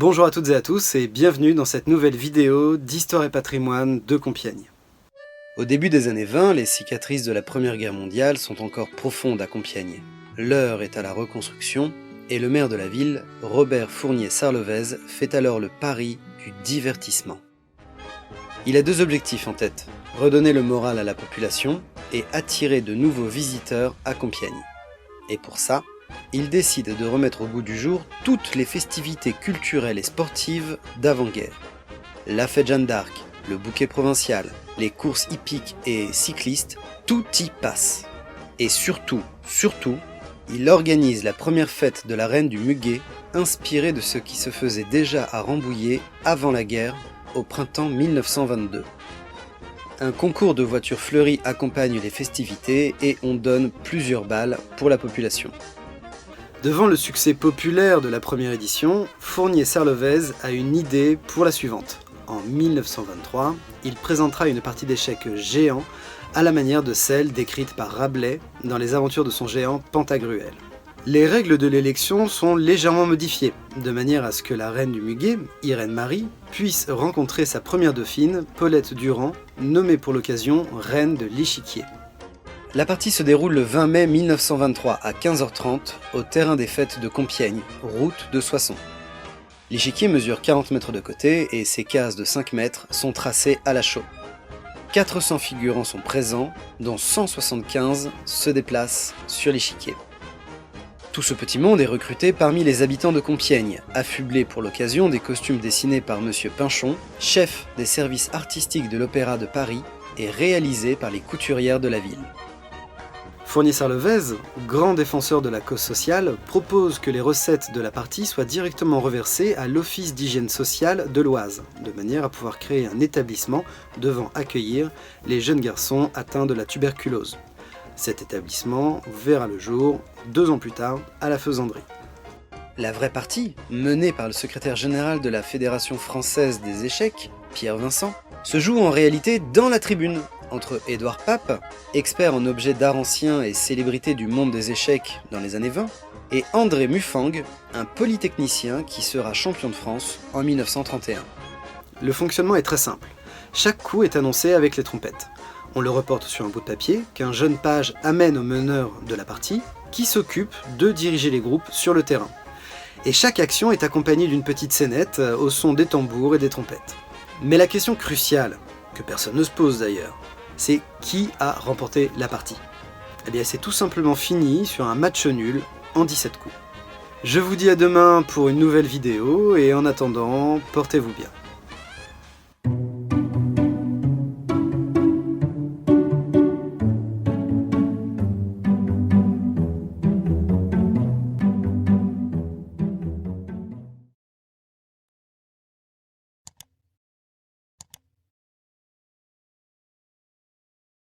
Bonjour à toutes et à tous et bienvenue dans cette nouvelle vidéo d'Histoire et patrimoine de Compiègne. Au début des années 20, les cicatrices de la Première Guerre mondiale sont encore profondes à Compiègne. L'heure est à la reconstruction et le maire de la ville, Robert Fournier-Sarlevez, fait alors le pari du divertissement. Il a deux objectifs en tête, redonner le moral à la population et attirer de nouveaux visiteurs à Compiègne. Et pour ça, il décide de remettre au goût du jour toutes les festivités culturelles et sportives d'avant-guerre. La fête Jeanne d'Arc, le bouquet provincial, les courses hippiques et cyclistes, tout y passe. Et surtout, il organise la première fête de la reine du muguet, inspirée de ce qui se faisait déjà à Rambouillet avant la guerre, au printemps 1922. Un concours de voitures fleuries accompagne les festivités et on donne plusieurs balles pour la population. Devant le succès populaire de la première édition, Fournier-Sarlevez a une idée pour la suivante. En 1923, il présentera une partie d'échecs géants à la manière de celle décrite par Rabelais dans les aventures de son géant Pantagruel. Les règles de l'élection sont légèrement modifiées, de manière à ce que la reine du muguet, Irène Marie, puisse rencontrer sa première dauphine, Paulette Durand, nommée pour l'occasion reine de l'échiquier. La partie se déroule le 20 mai 1923 à 15h30 au terrain des fêtes de Compiègne, route de Soissons. L'échiquier mesure 40 mètres de côté et ses cases de 5 mètres sont tracées à la chaux. 400 figurants sont présents, dont 175 se déplacent sur l'échiquier. Tout ce petit monde est recruté parmi les habitants de Compiègne, affublés pour l'occasion des costumes dessinés par M. Pinchon, chef des services artistiques de l'Opéra de Paris et réalisés par les couturières de la ville. Fournier-Sarlevez, grand défenseur de la cause sociale, propose que les recettes de la partie soient directement reversées à l'Office d'hygiène sociale de l'Oise, de manière à pouvoir créer un établissement devant accueillir les jeunes garçons atteints de la tuberculose. Cet établissement verra le jour 2 ans plus tard à la Faisanderie. La vraie partie, menée par le secrétaire général de la Fédération française des échecs, Pierre Vincent, se joue en réalité dans la tribune, entre Édouard Pape, expert en objets d'art ancien et célébrité du monde des échecs dans les années 20, et André Muffang, un polytechnicien qui sera champion de France en 1931. Le fonctionnement est très simple. Chaque coup est annoncé avec les trompettes. On le reporte sur un bout de papier qu'un jeune page amène au meneur de la partie, qui s'occupe de diriger les groupes sur le terrain. Et chaque action est accompagnée d'une petite scénette au son des tambours et des trompettes. Mais la question cruciale, que personne ne se pose d'ailleurs, c'est qui a remporté la partie. Eh bien c'est tout simplement fini sur un match nul en 17 coups. Je vous dis à demain pour une nouvelle vidéo et en attendant, portez-vous bien.